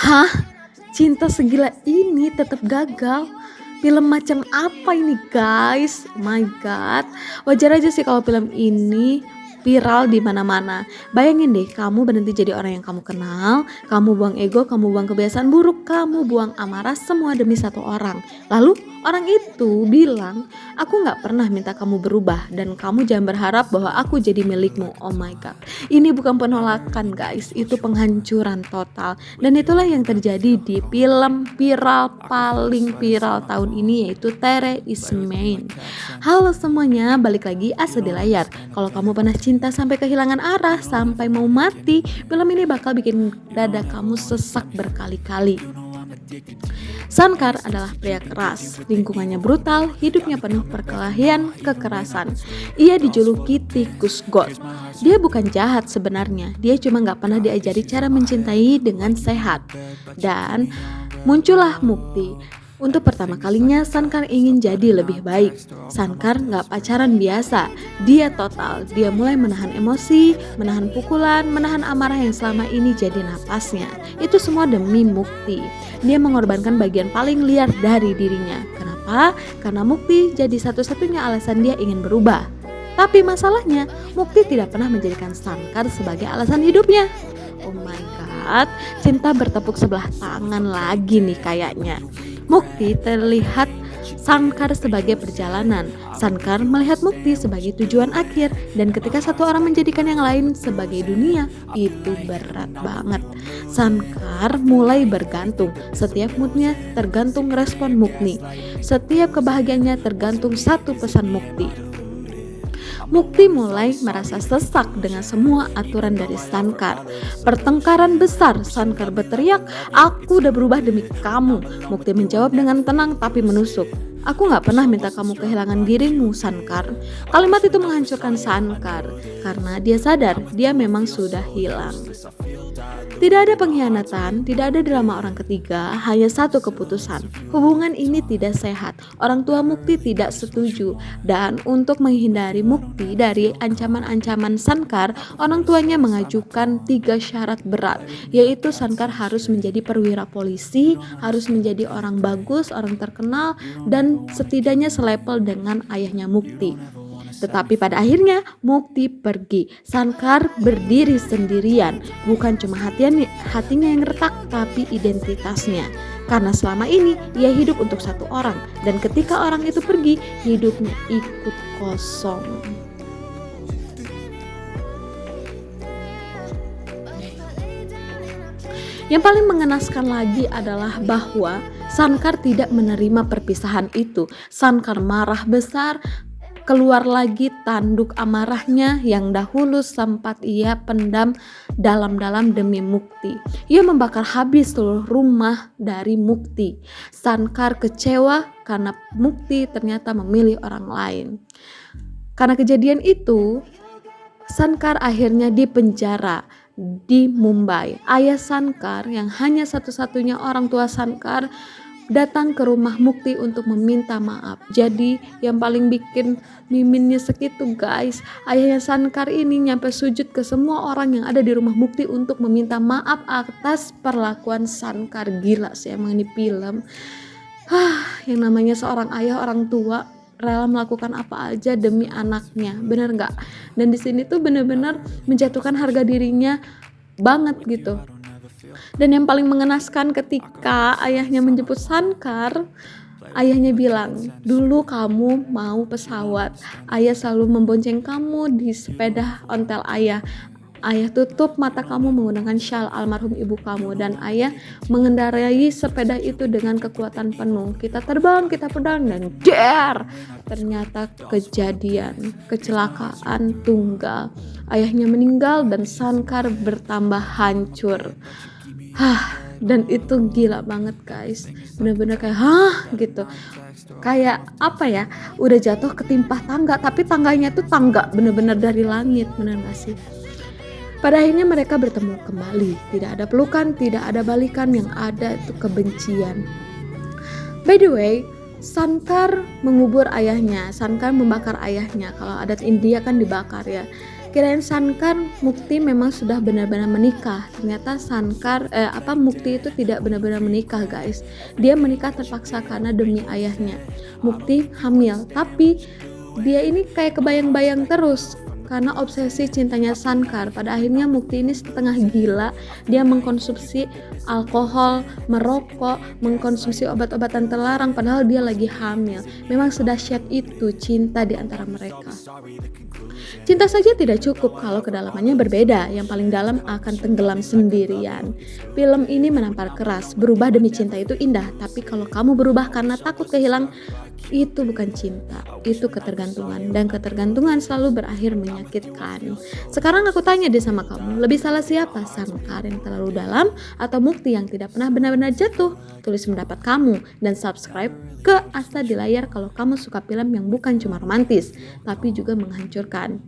Hah? Cinta segila ini tetap gagal? Film macam apa ini guys? Oh my god. Wajar aja sih kalau film ini viral di mana-mana. Bayangin deh, kamu berhenti jadi orang yang kamu kenal, kamu buang ego, kamu buang kebiasaan buruk, kamu buang amarah, semua demi satu orang. Lalu orang itu bilang, aku gak pernah minta kamu berubah dan kamu jangan berharap bahwa aku jadi milikmu. Oh my god. Ini bukan penolakan guys, itu penghancuran total. Dan itulah yang terjadi di film viral paling viral tahun ini, yaitu Tere Is Mine. Halo semuanya, balik lagi Asa di Layar. Kalau kamu pernah cinta sampai kehilangan arah, sampai mau mati, film ini bakal bikin dada kamu sesak berkali-kali. Sankar adalah pria keras, lingkungannya brutal, hidupnya penuh perkelahian, kekerasan. Ia dijuluki tikus god. Dia bukan jahat sebenarnya, dia cuma gak pernah diajari cara mencintai dengan sehat. Dan muncullah Mukti. Untuk pertama kalinya Sankar ingin jadi lebih baik. Sankar gak pacaran biasa, dia total. Dia mulai menahan emosi, menahan pukulan, menahan amarah yang selama ini jadi napasnya. Itu semua demi Mukti. Dia mengorbankan bagian paling liar dari dirinya. Kenapa? Karena Mukti jadi satu-satunya alasan dia ingin berubah. Tapi masalahnya, Mukti tidak pernah menjadikan Sankar sebagai alasan hidupnya. Oh my god, cinta bertepuk sebelah tangan lagi nih kayaknya. Mukti terlihat Sankar sebagai perjalanan. Sankar melihat Mukti sebagai tujuan akhir. Dan ketika satu orang menjadikan yang lain sebagai dunia, itu berat banget. Sankar mulai bergantung. Setiap moodnya tergantung respon Mukti. Setiap kebahagiaannya tergantung satu pesan Mukti. Mukti mulai merasa sesak dengan semua aturan dari Sankar. Pertengkaran besar, Sankar berteriak, "Aku udah berubah demi kamu." Mukti menjawab dengan tenang tapi menusuk, "Aku gak pernah minta kamu kehilangan dirimu, Sankar." Kalimat itu menghancurkan Sankar karena dia sadar dia memang sudah hilang. Tidak ada pengkhianatan, tidak ada drama orang ketiga, hanya satu keputusan. Hubungan ini tidak sehat. Orang tua Mukti tidak setuju. Dan untuk menghindari Mukti dari ancaman-ancaman Sankar, orang tuanya mengajukan 3 syarat berat, yaitu Sankar harus menjadi perwira polisi, harus menjadi orang bagus, orang terkenal, dan setidaknya selepel dengan ayahnya Mukti. Tetapi pada akhirnya Mukti pergi. Sankar berdiri sendirian. Bukan cuma hatinya yang retak, tapi identitasnya. Karena selama ini ia hidup untuk satu orang. Dan ketika orang itu pergi, hidupnya ikut kosong. Yang paling mengenaskan lagi adalah bahwa Sankar tidak menerima perpisahan itu. Sankar marah besar, keluar lagi tanduk amarahnya yang dahulu sempat ia pendam dalam-dalam demi Mukti. Ia membakar habis seluruh rumah dari Mukti. Sankar kecewa karena Mukti ternyata memilih orang lain. Karena kejadian itu, Sankar akhirnya dipenjara di Mumbai. Ayah Sankar yang hanya satu-satunya orang tua Sankar datang ke rumah Mukti untuk meminta maaf. Jadi yang paling bikin Mimin nyesek itu guys, ayahnya Sankar ini nyampe sujud ke semua orang yang ada di rumah Mukti untuk meminta maaf atas perlakuan Sankar. Gila sih emang ini film. Yang namanya seorang ayah, orang tua rela melakukan apa aja demi anaknya, bener nggak? Dan di sini tuh bener-bener menjatuhkan harga dirinya banget gitu. Dan yang paling mengenaskan ketika ayahnya menjemput Sankar, ayahnya bilang, "Dulu kamu mau pesawat, ayah selalu membonceng kamu di sepeda ontel ayah. Ayah tutup mata kamu menggunakan syal almarhum ibu kamu, dan ayah mengendarai sepeda itu dengan kekuatan penuh. Kita terbang, kita pedang, dan der, ternyata kejadian kecelakaan tunggal. Ayahnya meninggal dan Sankar bertambah hancur." Dan itu gila banget guys, bener-bener kayak gitu, kayak apa ya, udah jatuh ketimpa tangga, tapi tangganya tuh tangga bener-bener dari langit, bener gak sih? Pada akhirnya mereka bertemu kembali, tidak ada pelukan, tidak ada balikan, yang ada itu kebencian. By the way, Sankar mengubur ayahnya, Sankar membakar ayahnya. Kalau adat India kan dibakar ya. Kirain Sankar Mukti memang sudah benar-benar menikah. Ternyata Mukti itu tidak benar-benar menikah, guys. Dia menikah terpaksa karena demi ayahnya. Mukti hamil, tapi dia ini kayak kebayang-bayang terus karena obsesi cintanya Sankar. Pada akhirnya Mukti ini setengah gila. Dia mengkonsumsi alkohol, merokok, mengkonsumsi obat-obatan terlarang padahal dia lagi hamil. Memang sedahsyat itu cinta di antara mereka. Cinta saja tidak cukup kalau kedalamannya berbeda. Yang paling dalam akan tenggelam sendirian. Film ini menampar keras. Berubah demi cinta itu indah, tapi kalau kamu berubah karena takut kehilangan, itu bukan cinta, itu ketergantungan, dan ketergantungan selalu berakhir menyakitkan. Sekarang aku tanya deh sama kamu, lebih salah siapa? Sankar yang terlalu dalam atau Mukti yang tidak pernah benar-benar jatuh? Tulis pendapat kamu dan subscribe ke Asta di Layar kalau kamu suka film yang bukan cuma romantis tapi juga menghancurkan.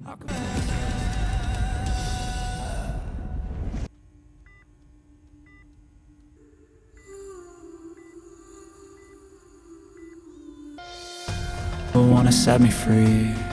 Wanna set me free.